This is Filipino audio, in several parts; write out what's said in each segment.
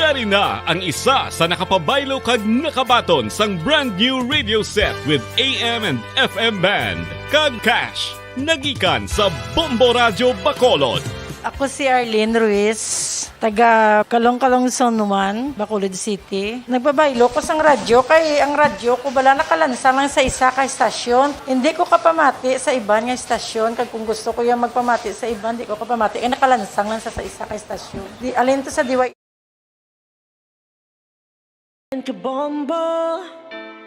Yari na ang isa sa nakapabaylo kag nakabaton sang brand new radio set with AM and FM band. Kag cash, nagikan sa Bombo Radio Bacolod. Ako si Arlene Ruiz, taga Kalong-Kalong Zone 1, Bacolod City. Nagbabaylo ko sang radyo, kay ang radyo ko bala nakalansang lang sa isa ka estasyon. Hindi ko kapamati sa iban nga estasyon, kag kung gusto ko yung magpamati sa iban, hindi ko kapamati, nakalansang lang sa isa ka estasyon. Alin to sa DY. Kabombo,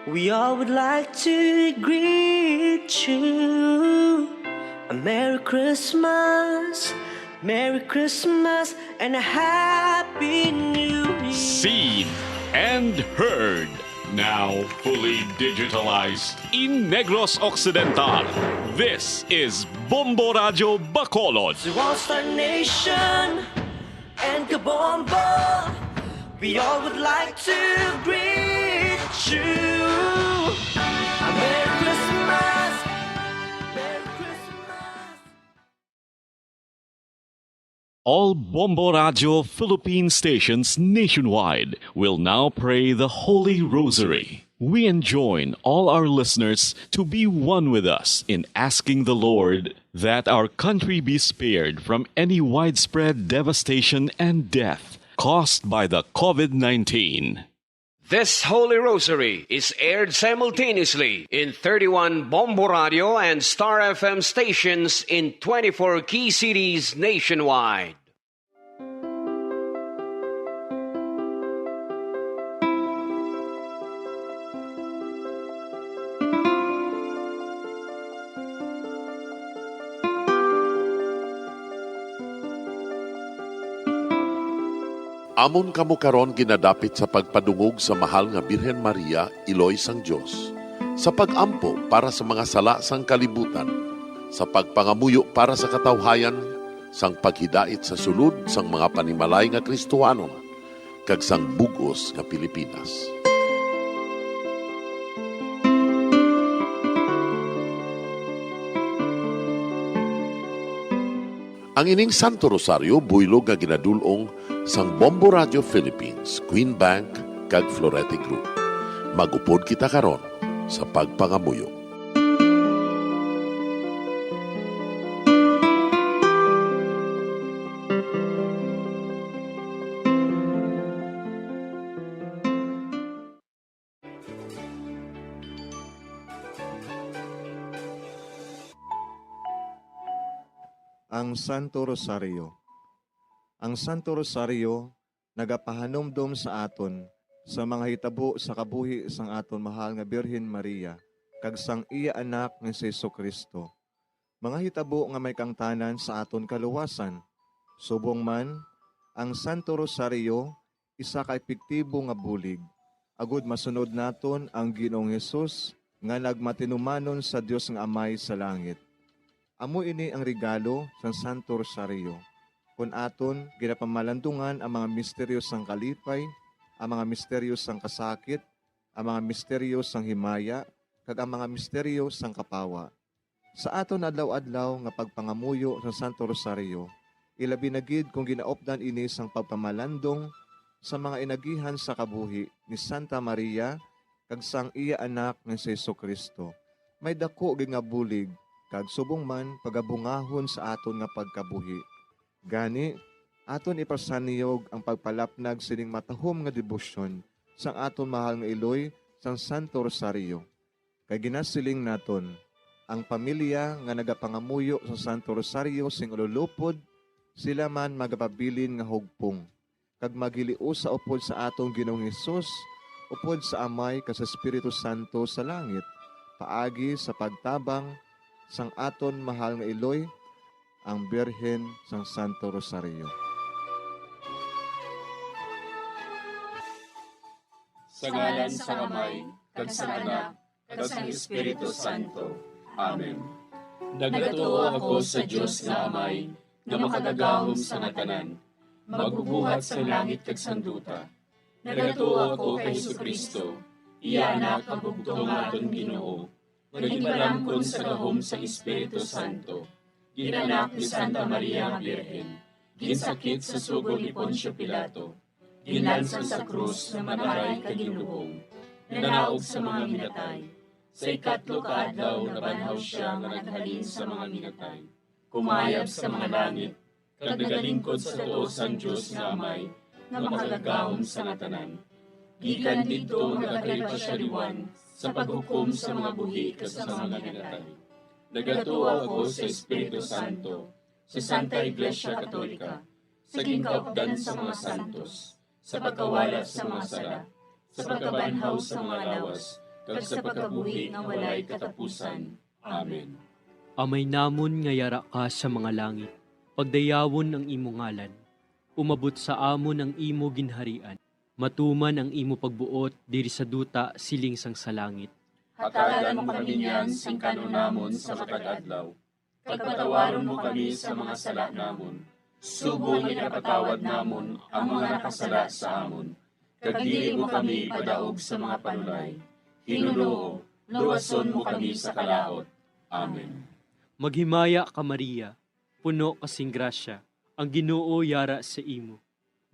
we all would like to greet you. A Merry Christmas, Merry Christmas, and a Happy New Year. Seen and heard. Now fully digitalized in Negros Occidental. This is Bombo Radio Bacolod. To All-Star Nation and Kabombo, we all would like to greet you. A Merry Christmas, Merry Christmas. All Bombo Radio Philippine stations nationwide will now pray the Holy Rosary. We enjoin all our listeners to be one with us in asking the Lord that our country be spared from any widespread devastation and death caused by the COVID-19. This Holy Rosary is aired simultaneously in 31 Bombo Radio and Star FM stations in 24 key cities nationwide. Amon kamo karon ginadapit sa pagpadungog sa mahal nga Birhen Maria, Iloy sang Dios, sa pagampo para sa mga sala sang kalibutan, sa pagpangamuyo para sa katawhayan, sang paghidait sa sulod sang mga panimalay nga Kristohanon, kag sang bugos nga Pilipinas. Ang ining Santo Rosario buylog nga ginadulong sang Bombo Radio Philippines, Queen Bank, kag Florete Group. Magupod kita karon sa pagpangamuyo. Ang Santo Rosario. Ang Santo Rosario nagapahanumdum sa aton sa mga hitabo sa kabuhi sang aton mahal nga Birhen Maria kag sang iya anak nga si Jesucristo. Mga hitabo nga may kangtanan sa aton kaluwasan. Subong man, ang Santo Rosario isa ka epektibo nga bulig. Agud masunod naton ang Ginoong Hesus nga nagmatinumanon sa Dios nga Amay sa langit. Amo ini ang regalo sa Santo Rosario. Kung aton ginapamalandungan ang mga misteryo sang kalipay, ang mga misteryo sang kasakit, ang mga misteryo sang himaya, kag ang mga misteryo sang kapawa. Sa aton adlaw-adlaw nga pagpangamuyo sa Santo Rosario, ilabi na gid kung ginaopdan ini sang pagpamalandong sa mga inagihan sa kabuhi ni Santa Maria kag sang iya anak nga si Jesucristo. May dako gid nga bulig kag subong man pagabungahon sa aton nga pagkabuhi. Gani, aton ipasaniyog ang pagpalapnag sining matahom nga debosyon sang aton mahal nga Iloy sang Santo Rosario. Kay ginasiling naton, ang pamilya nga nagapangamuyo sa Santo Rosario sing ululupod, sila man magapabilin nga hugpong. Kag magiliu sa upod sa atong Ginoong Hesus, upod sa Amay kas Espiritu Santo sa langit, paagi sa pagtabang sang aton mahal nga Iloy, ang Birhen sang Santo Rosario. Sa ngalan sa Amay, kag sa Anak, kag sa Espiritu Santo. Amen. Nagatuo ako sa Dios nga Amay, nga makagagahom sa natanan, magbubuhat sa langit kag sanduta. Nagatuo ako kay Jesucristo, iya anak ang bugtong aton Ginoo, nagipalangkon sa gahom sa Espiritu Santo. Ginanak ni Santa Maria nga Birhen, ginsakit sa sugod ni Poncio Pilato, ginlansang sa krus na manahay kaginlubong, nanaog sa mga minatay. Sa ikatlo kaadlaw nabanhaw siya nga naghalin sa mga minatay. Kumayab sa mga langit, kag nagalingkod sa tuo sang Dios nga Amay, nga makagagahom sa natanan. Gikan didto nagakalipasyariwan sa paghukom sa mga buhi kas sa mga minatay. Nagatuo ako sa Espiritu Santo, sa Santa Iglesia Katolika, sa gingkaupdan sa mga santos, sa pagkawala sa mga sala, sa pagkabanhaw sa mga lawas, kag sa pagkabuhi nga walay katapusan. Amen. Amay namon nga yara ka sa mga langit, pagdayawon ang imo ngalan, umabot sa amon ang imo ginharian, matuman ang imo pagbuot diri sa duta siling sang sa langit. Hatagan mo kami niyan sing kanunamon sa matag-adlaw, kag patawaron mo kami sa mga sala namon, subong ipatawad namon ang mga nakasala sa amon, kag dili mo kami padaog sa mga panulay. Hinunoo, luwason mo kami sa kalaot. Amen. Maghimaya ka Maria, puno kasing grasya, ang Ginoo yara sa imo.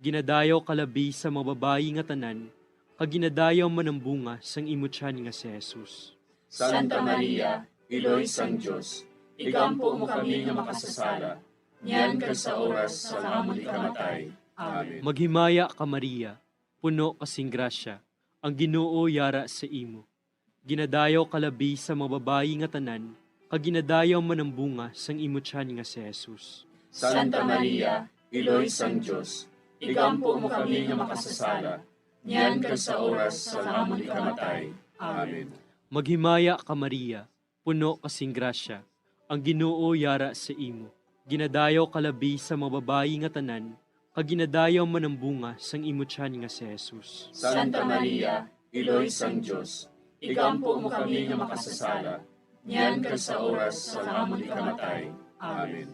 Ginadayaw kalabi sa mga babayi nga tanan, kag ginadayaw man ang bunga sang imo tiyan nga si Jesus. Santa Maria, Iloy sang Diyos, igampo mo kami nga makasasala, niyan ka sa oras sa amon ikamatay. Amen. Maghimaya ka Maria, puno kasing grasya, ang Ginoo yara sa imo. Ginadayaw kalabi sa mga babayi nga tanan, kag ginadayaw man ang bunga sang imo tiyan nga si Jesus. Santa Maria, Iloy sang Diyos, igampo mo kami nga makasasala, niyan ka sa oras sa amon ikamatay. Amen. Maghimaya ka Maria, puno kasing grasya, ang Ginoo yara sa imo. Ginadayaw kalabi sa mga babayi nga tanan, kag ginadayaw man ang bunga sang imo tiyan nga si Jesus. Santa Maria, Iloy sang Diyos, igampo mo kami nga makasasala, niyan ka sa oras sa amon ikamatay. Amen.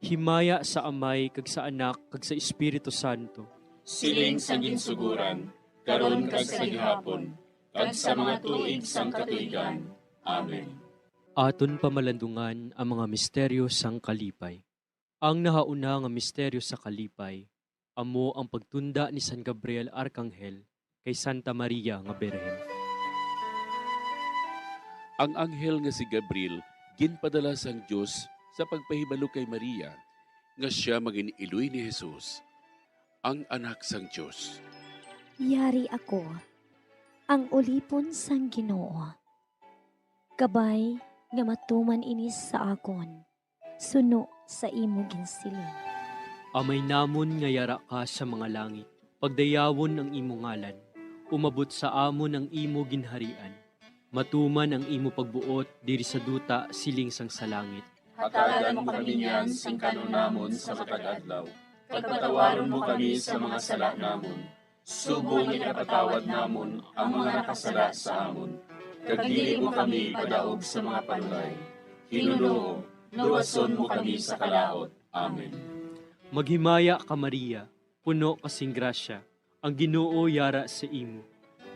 Himaya sa Amay, kag sa Anak, kag sa Espiritu Santo. Siling sa ginsuguran, karon kag sa gihapon, kag sa mga tuig sang katuigan. Amen. Aton pamalandungan ang mga misteryo sang kalipay. Ang nahauna nga misteryo sa kalipay, amo ang pagtunda ni San Gabriel Arkanghel kay Santa Maria nga Birhen. Ang anghel nga si Gabriel ginpadala sang Dios sa pagpahibalo kay Maria nga siya maginiiloy ni Jesus, ang anak sang Dios. Yari ako, ang ulipon sang Ginoo. Kabay nga matuman inis sa akon, suno sa imo ginsiling. Amay namon nga yara ka sa mga langit, pagdayawon ang imo ngalan, umabot sa amon ang imo ginharian, matuman ang imo pagbuot diri sa duta siling sang sa langit. Hatagan mo kami niyan sing kanunamon sa matag-adlaw, kag patawaron mo kami sa mga sala namon, subong ipatawad namon ang mga nakasala sa amon, kag dili mo kami padaog sa mga panulay. Hinunoo, luwason mo kami sa kalaot. Amen. Maghimaya ka Maria, puno kasing grasya, ang Ginoo yara sa imo.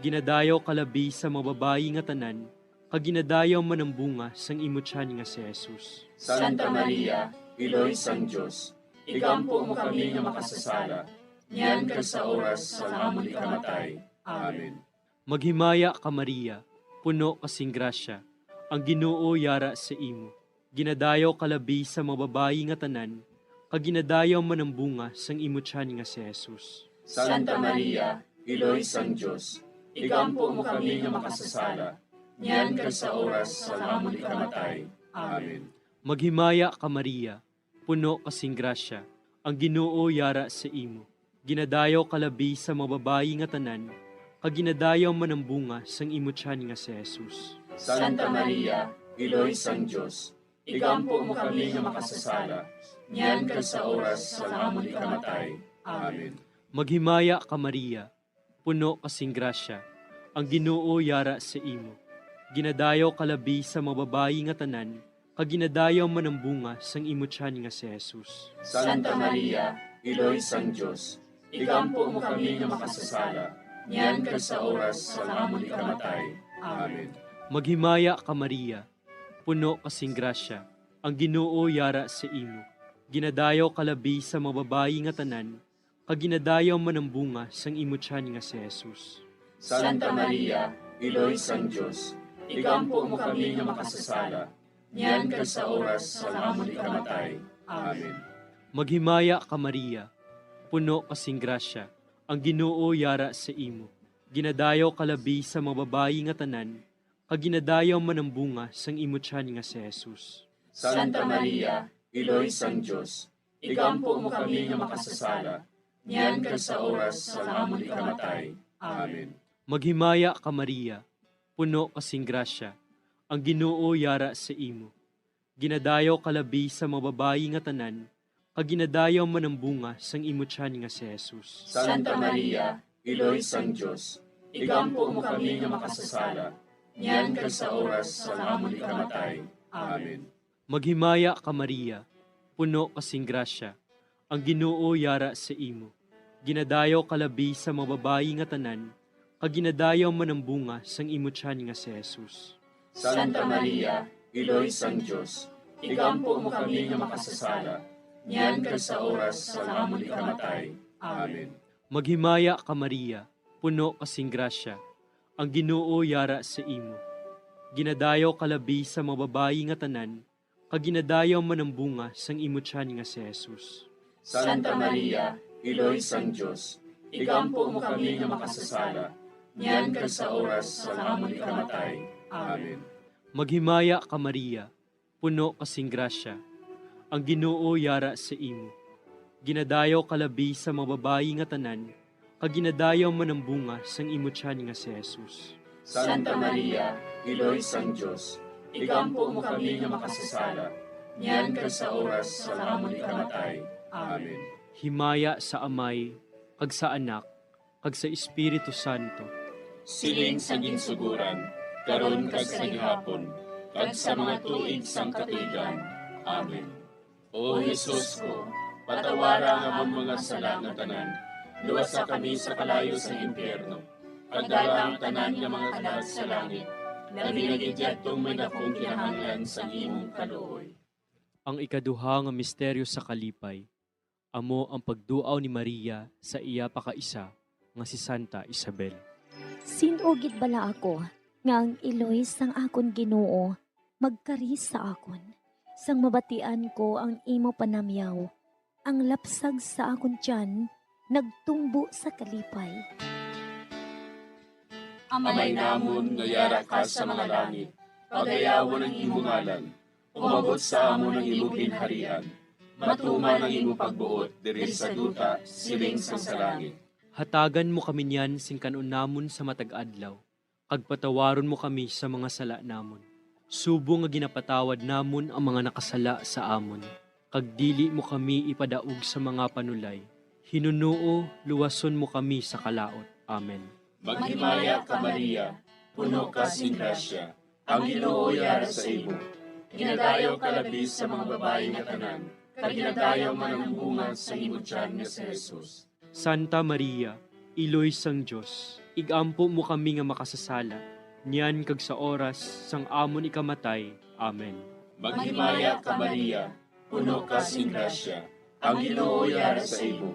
Ginadayaw kalabi sa mga babayi nga tanan, kag ginadayaw man ang bunga sang imo tiyan nga si Jesus. Santa Maria, Iloy sang Diyos, igampo mo kami nga makasasala, niyan ka sa oras sa amon ikamatay. Amen. Maghimaya ka Maria, puno kasing grasya, ang Ginoo yara sa imo. Ginadayaw kalabi sa mga babayi nga tanan, kag ginadayaw man ang bunga sang imo tiyan nga si Jesus. Santa Maria, Iloy sang Diyos, igampo mo kami nga makasasala, niyan ka sa oras sa amon ikamatay. Amen. Maghimaya ka Maria, puno kasing grasya, ang Ginoo yara sa imo. Ginadayaw kalabi sa mga babayi nga tanan, kag ginadayaw man ang bunga sang imo tiyan nga si Jesus. Santa Maria, Iloy sang Diyos, igampo mo kami nga makasasala, niyan ka sa oras sa amon ikamatay. Amen. Maghimaya ka Maria, puno kasing grasya, ang Ginoo yara sa imo. Ginadayaw kalabi sa mga babayi nga tanan, kag ginadayaw man ang bunga sang imo tiyan nga si Jesus. Santa Maria, Iloy sang Diyos, igampo mo kami nga makasasala, niyan ka sa oras sa amon ikamatay. Amen. Maghimaya ka Maria, puno kasing grasya, ang Ginoo yara sa imo. Ginadayaw kalabi sa mga babayi nga tanan, kaginadayaw man ang bunga sang imo tiyan nga si Jesus. Santa Maria, Iloy sang Diyos, igampo mo kami nga makasasala, niyan kag sa oras sa amon ikamatay. Amen. Maghimaya ka Maria, puno kasing grasya, ang Ginoo yara sa imo. Ginadayaw kalabi sa mga babayi nga tanan, kaginadayaw man ang bunga sang imo tiyan nga si Jesus. Santa Maria, Iloy sang Diyos, igampo mo kami nga makasasala, niyan kag sa oras sa amon ikamatay. Amen. Maghimaya ka Maria, puno kasing grasya, ang Ginoo yara sa imo. Ginadayaw kalabi sa mga babayi nga tanan, kaginadayaw man ang bunga sang imo tiyan nga si Jesus. Santa Maria, Iloy sang Diyos, igampo mo kami nga makasasala, niyan kag sa oras sa amon ikamatay. Amen. Maghimaya ka Maria, puno kasing grasya, ang Ginoo yara sa imo. Ginadayaw kalabi sa mga babayi nga tanan, kaginadayaw man ang bunga sang imo tiyan nga si Jesus. Santa Maria, Iloy sang Diyos, igampo mo kami nga makasasala, niyan kag sa oras sa amon ikamatay. Amen. Maghimaya ka Maria, puno kasing grasya, ang Ginoo yara sa imo. Ginadayaw kalabi sa mga babayi nga tanan, kaginadayaw man ang bunga sang imo tiyan nga si Jesus. Santa Maria, Iloy sang Diyos, igampo mo kami nga makasasala, niyan kag sa oras sa amon ikamatay. Amen. Maghimaya ka Maria, puno kasing grasya, ang Ginoo yara sa imo. Ginadayaw kalabi sa mga babayi nga tanan, kaginadayaw man ang bunga sang imo tiyan nga si Jesus. Santa Maria, Iloy sang Diyos, igampo mo kami nga makasasala, niyan kag sa oras sa amon ikamatay. Amen. Himaya sa Amay, kag sa Anak, kag sa Espiritu Santo. Siling sa ginsuguran, karon kag sa gihapon, kag sa mga tuig sang katuigan. Amen. O Jesus ko, patawara nga among mga sala nga tanan, luwasa kami sa kalayo sa impyerno, pagdala ang tanan nga mga kalag sa langit, labi na gidyadtong may dakong kinahanglan sa imong kaluoy. Ang ikaduha nga misteryo sa kalipay, amo ang pagduaw ni Maria sa iya pakaisa nga si Santa Isabel. Sinugid bala ako, nga ang iloy sang akon Ginoo, magkari sa akon. Sang mabatian ko ang imo panamyaw, ang lapsag sa akon tiyan, nagtumbo sa kalipay. Amay namon nga yara ka sa mga langit, pagayawon ang imong ngalan, umabot sa amon ang imong ginharian, matuman ang imong pagbuot diri sa duta siling sa langit. Hatagan mo kami niyan sing kanon namon sa matag adlaw, kag patawaron mo kami sa mga sala namon. Subo nga ginapatawad namon ang mga nakasala sa amon, kag dili mo kami ipadaog sa mga panulay. Hinunuo, luwason mo kami sa kalaot. Amen. Maghimaya ka Maria, puno ka sing grasya, ang Ginoo yara sa imo. Ginadayaw ka labis sa mga babayi nga tanan, kag ginadayaw man ang bunga sa imo tiyan nga si Jesus. Santa Maria, Iloy sang Diyos, igampo mo kami nga makasasala, niyan kag sa oras sang amon ikamatay. Amen. Maghimaya ka Maria, puno ka sing grasya, ang Ginoo yara sa imo.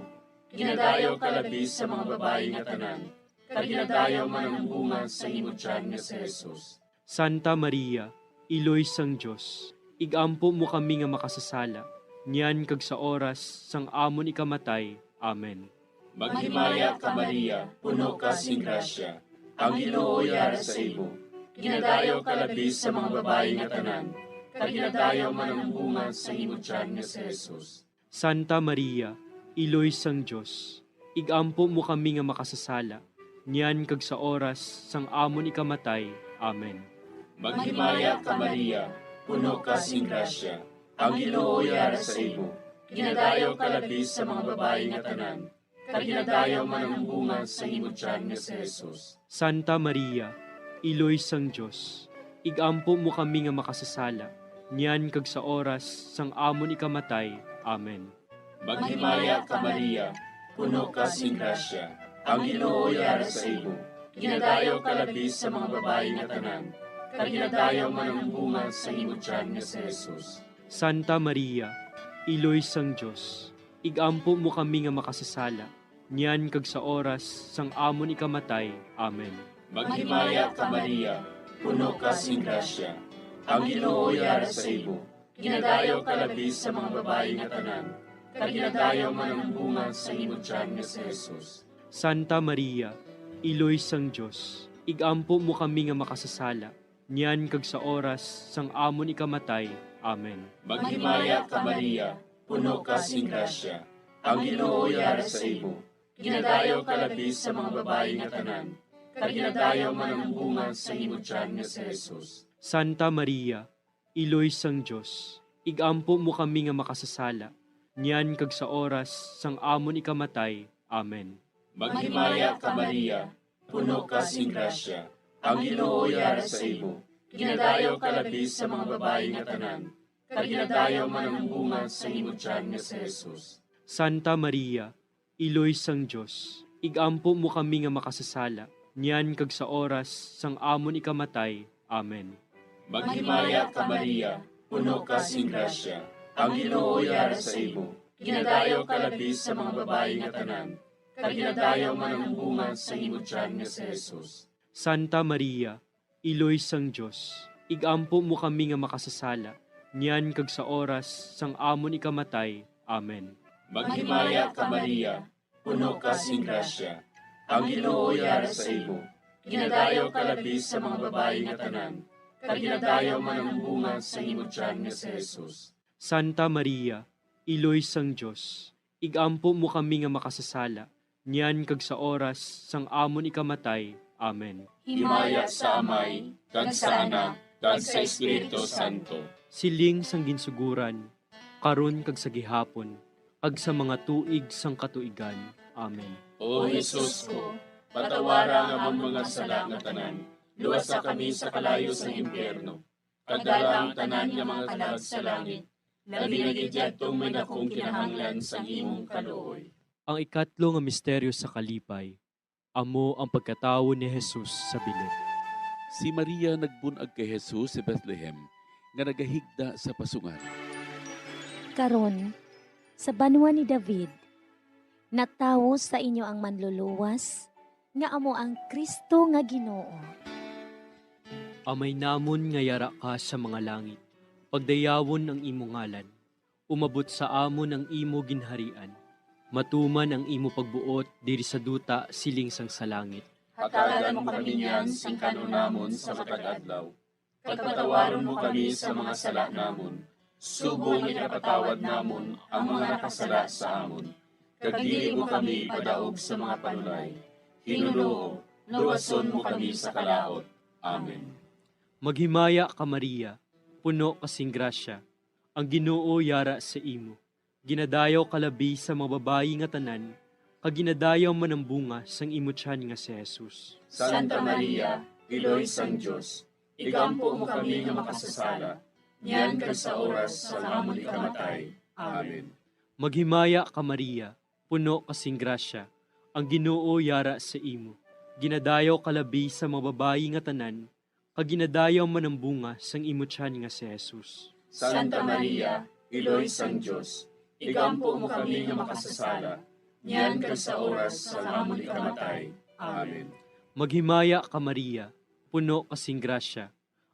Ginadayaw ka labis sa mga babayi nga tanan, kag ginadayaw man ang bunga sa imo tiyan nga si Jesus. Santa Maria, Iloy sang Diyos, igampo mo kami nga makasasala, niyan kag sa oras sang amon ikamatay. Amen. Maghimaya ka Maria, puno ka sing grasya, ang Ginoo yara sa imo. Ginadayaw ka labis sa mga babayi nga tanan, kag ginadayaw man ang bunga sa imo tiyan nga si Jesus. Santa Maria, Iloy sang Diyos, igampo mo kami nga makasasala, niyan kag sa oras sang amon ikamatay. Amen. Maghimaya ka Maria, puno ka sing grasya, ang Ginoo yara sa imo. Ginadayaw ka labis sa mga babayi nga tanan, kag ginadayaw man ang bunga sa imo tiyan nga si Jesus. Santa Maria, Iloy sang Diyos, igampo mo kami nga makasasala, niyan kag sa oras sang amon ikamatay. Amen. Maghimaya ka Maria, puno ka sing grasya, ang Ginoo yara sa imo. Ginadayaw ka labis sa mga babayi nga tanan, kag ginadayaw man ang bunga sa imo tiyan nga si Jesus. Santa Maria, Iloy sang Diyos, igampo mo kami nga makasasala, niyan kag sa oras sang amon ikamatay. Amen. Maghimaya ka Maria, puno ka sing grasya. Ang Ginoo yara sa imo. Ginadayo ka labi sa mga babae nga tanan. Kag ginadayo man ang bunga sa imong tiyan nga si Jesus. Santa Maria, Iloy sang Diyos, igampo mo kami nga makasasala, niyan kag sa oras sang amon ikamatay. Amen. Maghimaya ka Maria, puno ka sing grasya. Ang Ginoo yara sa imo. Ginadayo ka labi sa mga babae nga tanan. Kag ginadayo man ang bunga sa imong tiyan nga si Jesus. Santa Maria, Iloy sang Diyos, igampo mo kami nga makasasala, niyan kag sa oras sang amon ikamatay. Amen. Maghimaya ka Maria, puno ka sing grasya. Ang Ginoo yara sa imo. Ginadayo ka labi sa mga babae nga tanan. Kag ginadayo man ang bunga sa imong tiyan nga si Jesus. Santa Maria, Iloy sang Diyos, igampo mo kami nga makasasala, niyan kag sa oras sang amon ikamatay. Amen. Maghimaya ka Maria, puno ka sing grasya. Ang Ginoo yara sa imo. Ginadayo ka labi sa mga babae nga tanan. Kag ginadayo man ang bunga sa imong tiyan nga si Jesus. Santa Maria, Iloy sang Diyos, igampo mo kami nga makasasala, niyan kag sa oras sang amon ikamatay. Amen. Maghimaya ka Maria, puno ka sing grasya. Ang Ginoo yara sa imo. Ginadayo ka labi sa mga babae nga tanan. Kag ginadayo man ang bunga sa imong tiyan nga si Jesus. Santa Maria, Iloy sang Diyos, igampo mo kami nga makasasala, niyan kag sa oras sang amon ikamatay. Amen. Himaya sa Amay, kag sa Anak, kag sa Espiritu Santo. Siling sang ginsuguran, karon kag sa gihapon, kag sa mga tuig sang katuigan. Amen. O Jesus ko, patawara nga among mga sala nga tanan. Luwasa kami sa kalayo sa impyerno. Kagdala ang tanan nga mga kalag sa langit. Labi na gidyadtong may dakong kinahanglan sa imong kaluoy. Ang ikatlo nga misteryo sa kalipay, amo ang pagkatawo ni Jesus sa bilin. Si Maria nagbunag kay Jesus sa Bethlehem, nga nagahigda sa pasungan. Karon, sa banwa ni David, natawo sa inyo ang manluluwas, nga amo ang Kristo nga Ginoo. Amay namon nga yara ka sa mga langit, pagdayawon ang imo ngalan, umabot sa amon ang imo ginharian, matuman ang imo pagbuot diri sa duta siling sang sa langit. Hatagan mo kami niyan sing kanunamon sa matag adlaw. Pagpatawaron mo kami sa mga sala namon. Subong ikapatawad namon ang mga nakasala sa amon. Kag dili mo kami padaog sa mga panulay. Hinunoo, luwason mo kami sa kalaot. Amen. Maghimaya ka Maria, puno kasing grasya, ang Ginoo yara sa imo. Ginadayaw kalabi sa mga babayi nga tanan, kag ginadayaw man ang bunga sang imo tiyan nga si Jesus. Santa Maria, Iloy sang Diyos, igampo mo kami nga makasasala, niyan kag sa oras sa amon ikamatay. Amen. Maghimaya ka Maria, puno kasing grasya, ang Ginoo yara sa imo. Ginadayaw kalabi sa mga babayi nga tanan, kag ginadayaw man ang bunga sang imo tiyan nga si Jesus. Santa Maria, Iloy sang Diyos, igampo mo kami nga makasasala, niyan kag sa oras sa amon ikamatay. Amen. Maghimaya ka Maria, puno kasing grasya,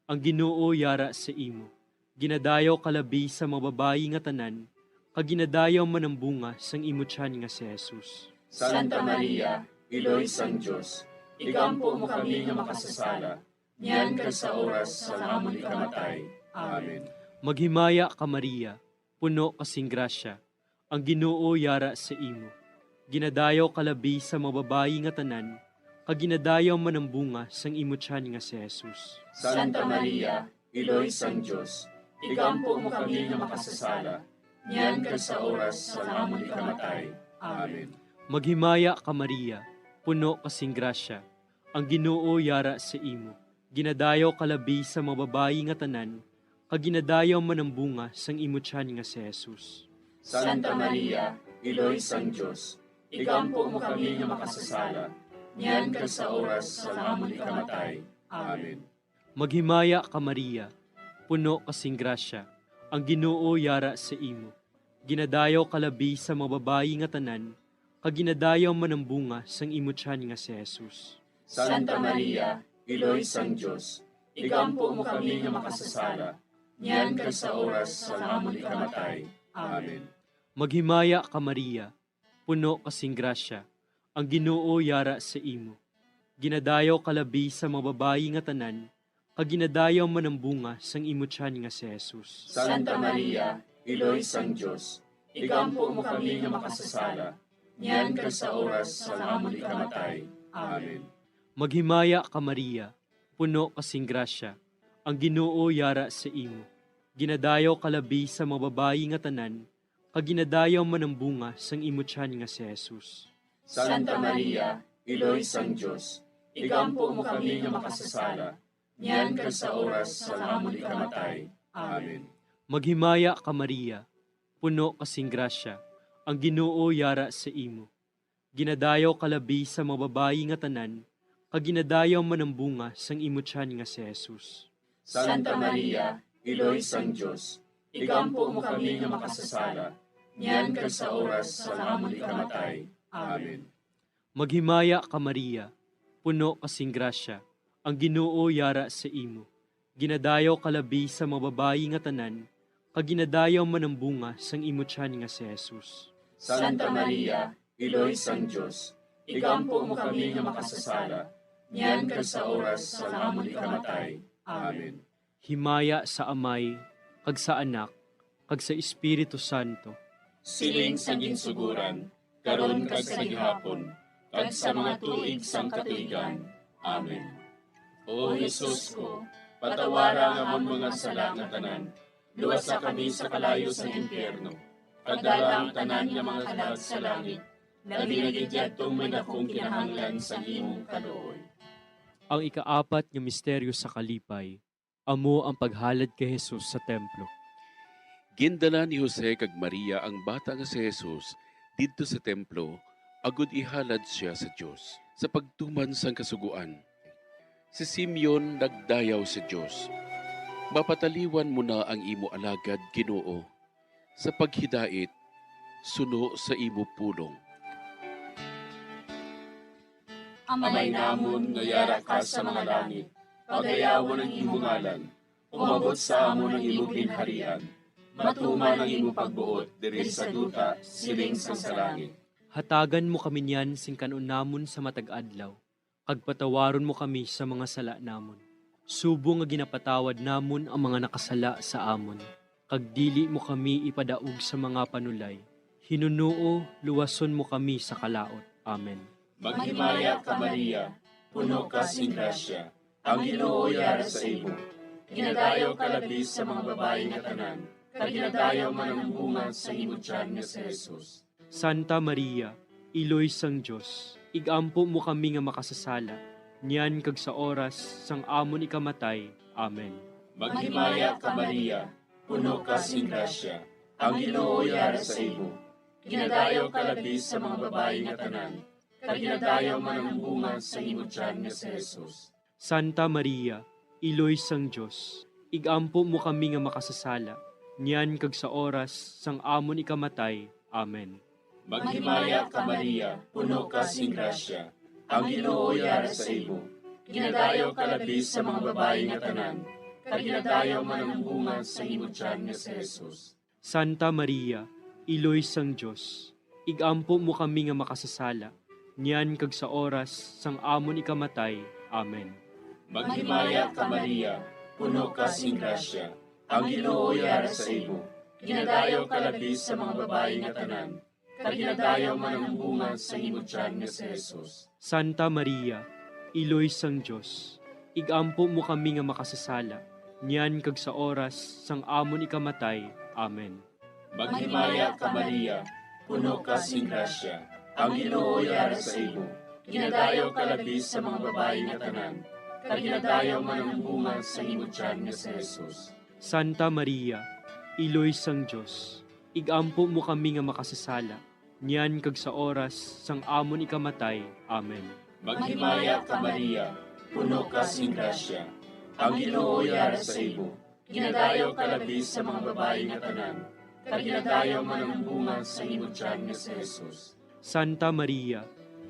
ang Ginoo yara sa imo. Ginadayaw kalabi sa mga babayi nga tanan, kag ginadayaw man ang bunga sang imo tiyan nga si Jesus. Santa Maria, Iloy sang Diyos, igampo mo kami nga makasasala, niyan kag sa oras sa amon ikamatay. Amen. Maghimaya ka Maria, puno kasing grasya, ang Ginoo yara sa imo. Ginadayaw kalabi sa mga babayi nga tanan, kag ginadayaw man ang bunga sang imo tiyan nga si Jesus. Santa Maria, Iloy sang Diyos, igampo mo kami nga makasasala, niyan kag sa oras sa amon ikamatay. Amen. Maghimaya ka Maria, puno kasing grasya, ang Ginoo yara sa imo. Ginadayaw kalabi sa mga babayi nga tanan, kag ginadayaw man ang bunga sang imo tiyan nga si Jesus. Santa Maria, Iloy sang Diyos, igampo mo kami nga makasasala, niyan kag sa oras sa amon ikamatay. Amen. Maghimaya ka Maria, puno kasing grasya, ang Ginoo yara sa imo. Ginadayaw kalabi sa mga babayi nga tanan, kaginadayaw man ang bunga sang imutyan nga si Jesus. Santa Maria, Iloy sang Diyos, igampo mo kami nga makasasala, niyan kag sa oras sa amon ikamatay. Amen. Maghimaya ka Maria, puno kasing grasya, ang Ginoo yara sa imo. Ginadayaw kalabi sa mga babayi nga tanan, kaginadayaw man ang bunga sang imutyan nga si Jesus. Santa Maria, Iloy sang Diyos, igampo mo kami nga makasasala, niyan kag sa oras sa amon ikamatay. Amen. Maghimaya ka Maria, puno kasing grasya, ang Ginoo yara sa imo. Ginadayaw kalabi sa mga babayi nga tanan, kaginadayaw man ang bunga sang imutyan nga si Jesus. Santa Maria, Iloy sang Diyos, igampo mo kami nga makasasala, niyan kag sa oras sa amon ikamatay. Amen. Maghimaya ka Maria, puno kasing grasya, ang Ginoo yara sa imo. Ginadayaw kalabi sa mga babayi nga tanan, kaginadayaw man ang bunga sang imutyan nga si Jesus. Santa Maria, Iloy sang Diyos, igampo mo kami nga makasasala, niyan kag sa oras sa amon ikamatay. Amen. Maghimaya ka Maria, puno kasing grasya, ang Ginoo yara sa imo. Ginadayaw kalabi sa mga babayi nga tanan, kaginadayaw man ang bunga sang imutyan nga si Jesus. Santa Maria, Iloy sang Diyos, igampo mo kami nga makasasala, niyan kag sa oras sa amon ikamatay. Amen. Himaya sa Amay, kag sa Anak, kag sa Espiritu Santo. Siling sa ginsuguran, karon kag sa gihapon, kag sa mga tuig sang katuigan. Amen. O Jesus ko, patawara nga mon mga sala nga tanan, luwasa kami sa kalayo sa impyerno, pagdala ang tanan nga mga kalag sa langit, labi na gidyadtong may dakong kinahanglan sa imong kaluoy. Ang ikaapat nga misteryo sa kalipay, amo ang paghalad kay Jesus sa templo. Gindala ni Jose kag Maria ang bata nga si Jesus didto sa templo, agud ihalad siya sa Dios sa pagtuman sang kasuguan. Si Simeon nagdayaw sa Dios. Mapataliwan mo na ang imo alagad, Ginoo, sa paghidait, suno sa imo pulong. Amay namon nga yara ka sa mga langit, pagayawan ang imo ngalan, umabot sa amon ang imo ginharian, matuman ang imo pagbuot diri sa duta, siling sa langit. Hatagan mo kami niyan sing kanon namon sa matag adlaw, kag patawaron mo kami sa mga sala namon. Subo nga ginapatawad namon ang mga nakasala sa amon, kag dili mo kami ipadaog sa mga panulay. Hinunuo, luwason mo kami sa kalaot. Amen. Maghimaya ka Maria, puno ka sing grasya, ang Ginoo yara sa imo. Ginadayaw ka labis sa mga babae nga tanan, kag ginadayaw man ang bunga sa imo tiyan nga si Jesus. Santa Maria, Iloy sang Diyos, igampo mo kami nga makasasala, niyan kag sa oras sang amon ikamatay. Amen. Maghimaya ka Maria, puno ka sing grasya, ang Ginoo yara sa imo. Ginadayaw ka labis sa mga babae nga tanan, kag ginadayaw man ang bunga sa imo tiyan nga si Jesus. Santa Maria, Iloy sang Diyos, igampo mo kami nga makasasala, niyan kag sa oras sang amon ikamatay. Amen. Maghimaya ka Maria, puno ka sing grasya, ang Ginoo yara sa imo. Ginadayaw ka labis sa mga babae nga tanan, kag ginadayaw man ang bunga sa imo tiyan nga si Jesus. Santa Maria, Iloy sang Diyos, igampo mo kami nga makasasala, niyan kag sa oras sang amon ikamatay. Amen. Maghimaya ka Maria, puno ka sing grasya, ang Ginoo yara sa imo. Ginadayaw ka labis sa mga babae nga tanan, kag ginadayaw man ang bunga sa imo tiyan nga si Jesus. Santa Maria, Iloy sang Diyos, igampo mo kami nga makasasala, niyan kag sa oras sang amon ikamatay. Amen. Maghimaya ka Maria, puno ka sing grasya, ang Ginoo yara sa imo. Ginadayaw ka labis sa mga babae nga tanan, kag ginadayaw man ang bunga sa imo tiyan nga si Jesus. Santa Maria, Iloy sang Diyos, igampo mo kami nga makasasala, niyan kag sa oras sang amon ikamatay. Amen. Maghimaya ka Maria, puno ka sing grasya, ang Ginoo yara sa imo. Ginadayaw ka labis sa mga babae nga tanan, kag ginadayaw man ang bunga sa imo tiyan nga si Jesus. Santa Maria,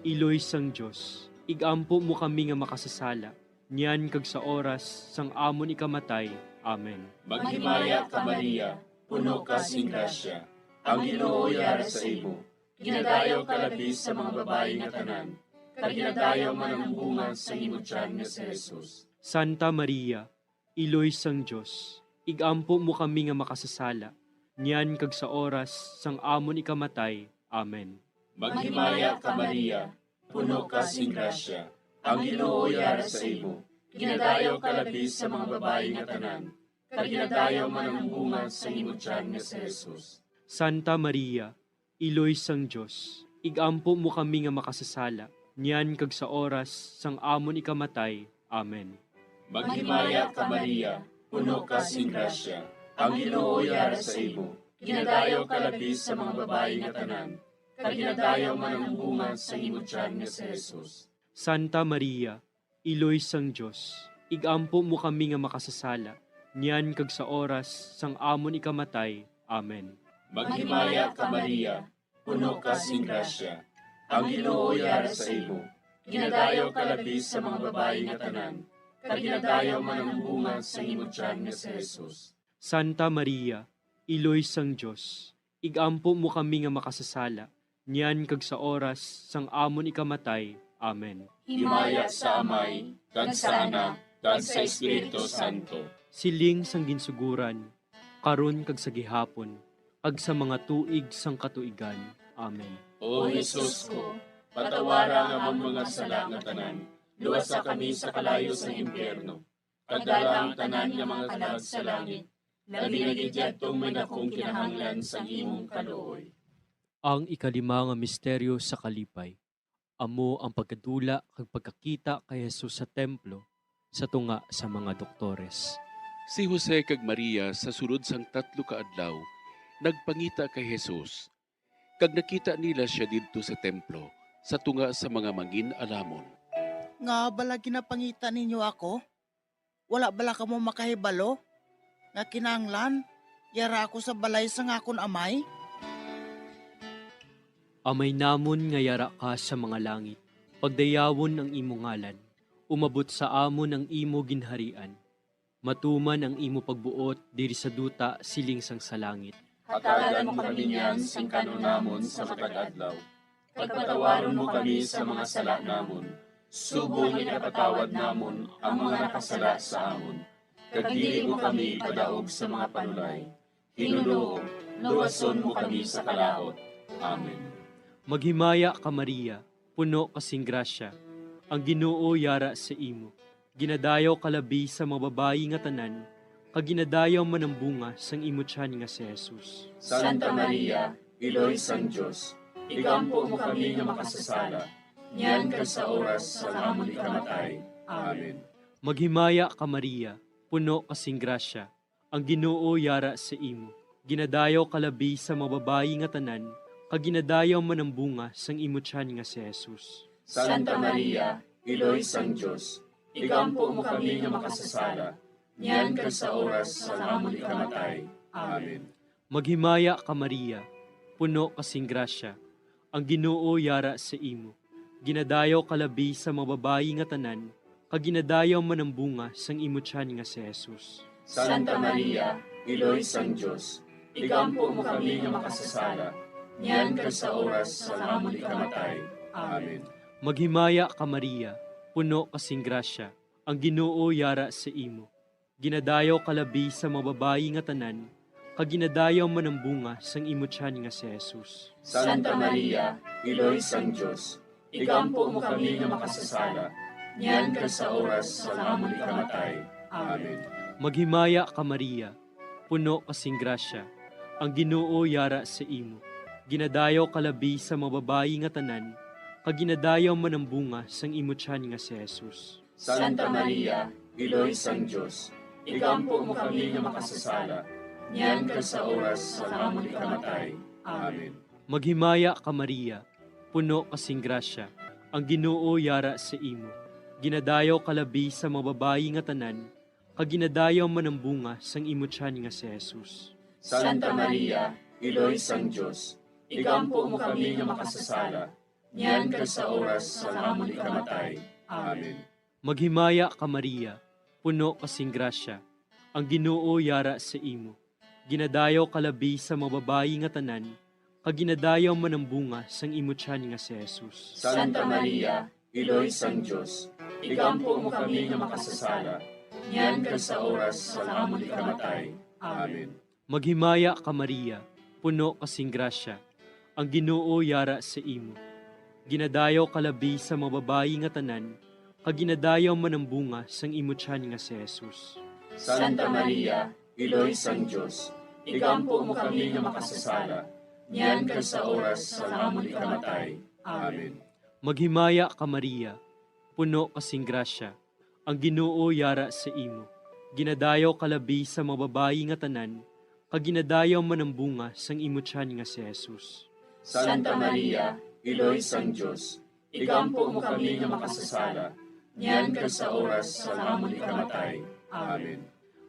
Iloy sang Dios, igampo mo kami nga makasasala, niyan kag sa oras sang amon ikamatay. Amen. Maghimaya ka Maria, puno ka sing grasya, ang Ginoo yara sa imo. Ginadayaw ka labis sa mga babae nga tanan, kag ginadayaw man ang bunga sa imo tiyan nga si Jesus. Santa Maria, Iloy sang Dios, igampo mo kami nga makasasala, niyan kag sa oras sang amon ikamatay. Amen. Maghimaya ka Maria, puno ka sing grasya, ang Ginoo yara sa imo. Ginadayaw ka labis sa mga babae nga tanan, kag ginadayaw man ang bunga sa imo tiyan nga si Jesus. Santa Maria, Iloy sang Dios, igampo mo kami nga makasasala, niyan kag sa oras sang amon ikamatay. Amen. Maghimaya ka Maria, puno ka sing grasya, ang Ginoo yara sa imo. Ginadayaw ka labis sa mga babae nga tanan, kag ginadayaw man ang bunga sa imo tiyan nga si Jesus. Santa Maria, Iloy sang Dios, igampo mo kami nga makasasala, niyan kag sa oras sang amon ikamatay. Amen. Maghimaya ka Maria, puno ka sing grasya, ang Ginoo yara sa imo. Ginadayaw ka labis sa mga babae nga tanan, kag ginadayaw man ang bunga sa imo tiyan nga si Jesus. Santa Maria, Iloy sang Dios, igampo mo kami nga makasasala, niyan kag sa oras sang amon ikamatay. Amen. Himaya sa Amay, kag sa Anak, kag sa Espiritu Santo. Siling sang ginsuguran, karon kag sa gihapon, kag sa mga tuig sang katuigan. Amen. O Jesus ko, patawara nga among mga sala nga tanan, luwasa kami sa kalayo sa impyerno. Kadala ang tanan nga mga kalag sa langit, labi na gidyadtong may dakong kinahanglan sa imong kaluoy. Ang ikalima nga misteryo sa kalipay. Amo ang pagkadula kag pagkakita kay Jesus sa templo sa tunga sa mga doktores. Si Jose kag Maria sa sulod sang 3 ka adlaw nagpangita kay Jesus. Kag nakita nila siya didto sa templo sa tunga sa mga mangin-alamon. Nga bala ginapangita ninyo ako? Wala bala ka mo makahibalo? Nga kinanglan, yara ako sa balay sang akon amay? Amay namon nga yara ka sa mga langit, pagdayawon ang imo ngalan, umabot sa amon ang imo ginharian. Matuman ang imo pagbuot diri sa duta siling sang sa langit. Hatagan mo kami niyan sing kanon namon sa matag adlaw. Pagpatawaron mo kami sa mga sala namon. Subong ipatawad namon ang mga nakasala sa amon. Kag dili mo kami padaog sa mga panulay. Hinunoo, luwason mo kami sa kalaot. Amen. Maghimaya ka Maria, puno kasing grasya, ang Ginoo yara sa imo. Ginadayaw kalabi sa mga babayi nga tanan, kag ginadayaw man ang bunga sang imo tiyan nga si Jesus. Santa Maria, Iloy sang Dios, igampo mo kami nga makasasala, niyan kag sa oras sa amon ikamatay. Amen. Maghimaya ka Maria, puno kasing grasya, ang Ginoo yara sa imo. Ginadayaw kalabi sa mga babayi nga tanan, kag ginadayaw man ang bunga sang imo tiyan nga si Jesus. Santa Maria, Iloy sang Dios, igampo mo kami nga makasasala, niyan kag sa oras sa amon ikamatay. Amen. Maghimaya ka Maria, puno kasing grasya, ang Ginoo yara sa imo. Ginadayaw kalabi sa mga babayi nga tanan, kag ginadayaw man ang bunga sang imo tiyan nga si Jesus. Santa Maria, Iloy sang Dios, igampo mo kami nga makasasala, niyan kag sa oras sa amon ikamatay. Amen. Maghimaya ka Maria, puno kasing grasya, ang Ginoo yara sa imo. Ginadayaw kalabi sa mga babayi nga tanan, kag ginadayaw man ang bunga sang imo tiyan nga si Jesus. Santa Maria, Iloy sang Dios, igampo mo kami nga makasasala, niyan kag sa oras sa amon ikamatay. Amen. Maghimaya ka Maria, puno kasing grasya, ang Ginoo yara sa imo. Ginadayaw kalabi sa mga babayi nga tanan, kag ginadayaw man ang bunga sang imo tiyan nga si Jesus. Santa Maria, Iloy sang Dios, igampo mo kami nga makasasala, niyan kag sa oras sa amon ikamatay. Amen. Maghimaya ka Maria, puno kasing grasya, ang Ginoo yara sa imo. Ginadayaw kalabi sa mga babayi nga tanan, kag ginadayaw man ang bunga sang imo tiyan nga si Jesus. Santa Maria, Iloy sang Dios, igampo mo kami nga makasasala, niyan ka sa oras sa amon ikamatay. Amen. Maghimaya ka Maria, puno kasing grasya, ang Ginoo yara sa imo. Ginadayaw kalabi sa mababayi nga tanan, kaginadayaw man ang bunga sang imo tiyan nga si Jesus. Santa Maria, Iloy sang Diyos, igampo mo kami nga makasasala, niyan ka sa oras sa amon ikamatay. Amen. Maghimaya ka Maria, puno kasing grasya, ang Ginoo yara sa imo. Ginadayaw kalabi sa mababayi nga tanan, kaginadayaw man ang bunga sang imo tiyan nga si Jesus. Santa Maria, Iloy sang Diyos, igampo mo kami nga makasasala, niyan ka sa oras sa amon ikamatay. Amen. Maghimaya ka Maria, puno kasing grasya, ang Ginoo yara sa imo. Ginadayaw kalabi sa mababayi nga tanan, kaginadayaw man ang bunga sang imo tiyan nga si Jesus. Santa Maria, Iloy sang Diyos, igampo mo kami nga makasasala, niyan ka sa oras sa amon ikamatay. Amen.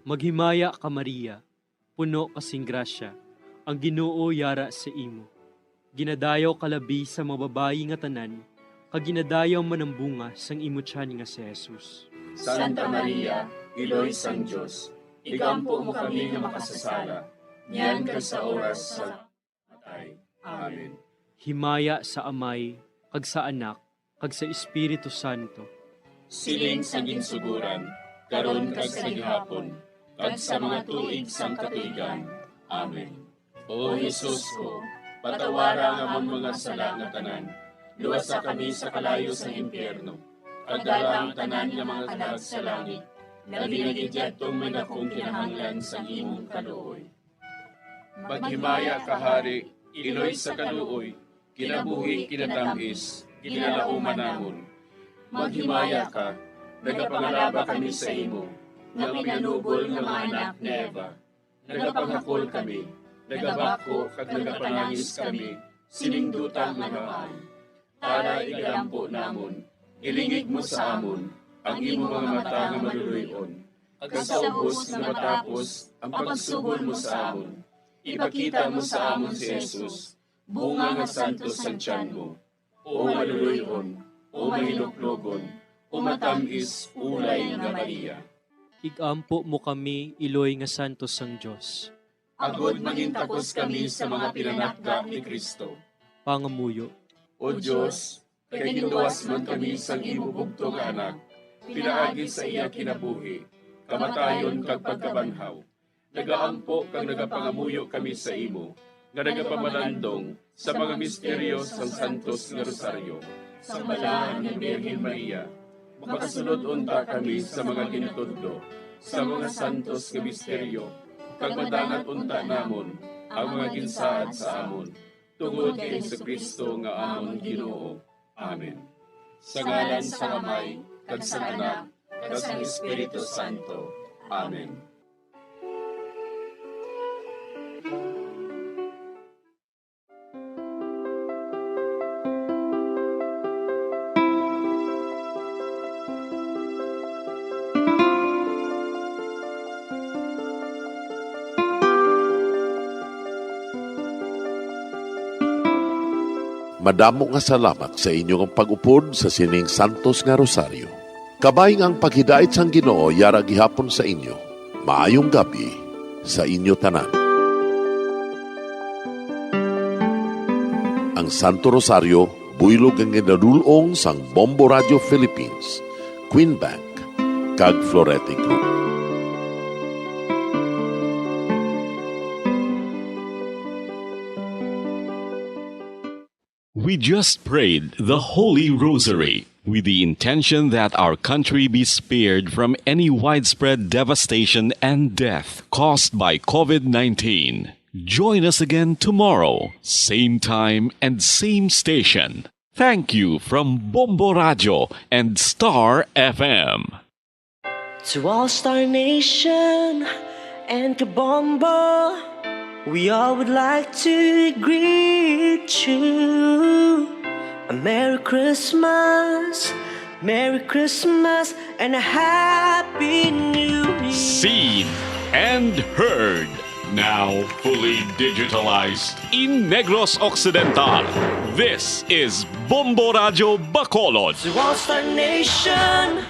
Maghimaya ka Maria, puno kasing grasya, ang Ginoo yara sa imo. Ginadayaw kalabi sa mababayi nga tanan, kaginadayaw man ang bunga sang imo tiyan nga si Jesus. Santa Maria, Iloy sang Diyos, igampo mo kami nga makasasala, niyan ka sa oras sa matay. Amen. Himaya sa Amay, kag sa Anak, kag sa Espiritu Santo. Siling sa ginsuguran, karon kag sa gihapon, kag sa mga tuig sang katuigan. Amen. O Jesus ko, patawara nga mong mga sala nga tanan, luwasa kami sa kalayo sa impyerno, kadala ang tanan nga mga kalag sa langit, nabinagidyaktong may akong kinahanglan sa imong kaluoy. Maghimaya ka, Hari, Iloy sa kaluoy, kinabuhi kinatamis, kinalauman namon. Maghimaya ka, nagapangalaba kami sa imo, nga pinanubol nga mga anak ni Eva. Nagapanghakol kami, nagabako kag nagapanangis kami, siningdutang nga mahal. Para igalampo namon, ilingig mo sa amon, ang imo mga mata nga maluluyon. Kag sa ubos nga matapos, ang pagsugod mo sa amon. Ipakita mo sa amon si Jesus, bunga nga santos sa tiyan mo. O maluluyon, o mahiluklogon, o matamis, ulay nga Maria. Igampo mo kami, Iloy nga santos sang Diyos. Agod mangintakos kami sa mga pinanakda ni Kristo. Pangamuyo. O Diyos, kay ginuwas man kami sang imo bugto nga anak, pinaagi sa iya kinabuhi, kamatayon kag pagkabanhaw. Nagaampo kag nagapangamuyo kami sa imo, nga nagapamalandong sa mga misteryo sang Santos nga Rosaryo. Sa balahan ni Birhen Maria, makasunod unta kami sa mga ginutudlo, sa mga santos nga misteryo, kag madangat unta namon ang mga ginsaad sa amon, tungod kay Jesucristo nga amon Ginoo. Amen. Sa ngalan sa Amay, kag sa Anak, kag sa Espiritu Santo. Amen. Madamo nga salamat sa inyong pag-upod sa sining Santos nga Rosaryo. Kabay ang paghidait sang Ginoo yara gihapon sa inyo. Maayong gabi sa inyo tanan. Ang Santo Rosario, buylog ang ginadulong sang Bombo Radio Philippines, Queen Bank, kag Florete Group. We just prayed the Holy Rosary with the intention that our country be spared from any widespread devastation and death caused by COVID-19. Join us again tomorrow, same time and same station. Thank you from Bombo Radio and Star FM. To all Star Nation and Kabombo, we all would like to greet you. A Merry Christmas, and a Happy New Year. Seen and heard. Now fully digitalized in Negros Occidental. This is Bombo Radio Bacolod. To all Star Nation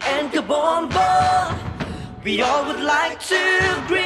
and Kabombo, we all would like to greet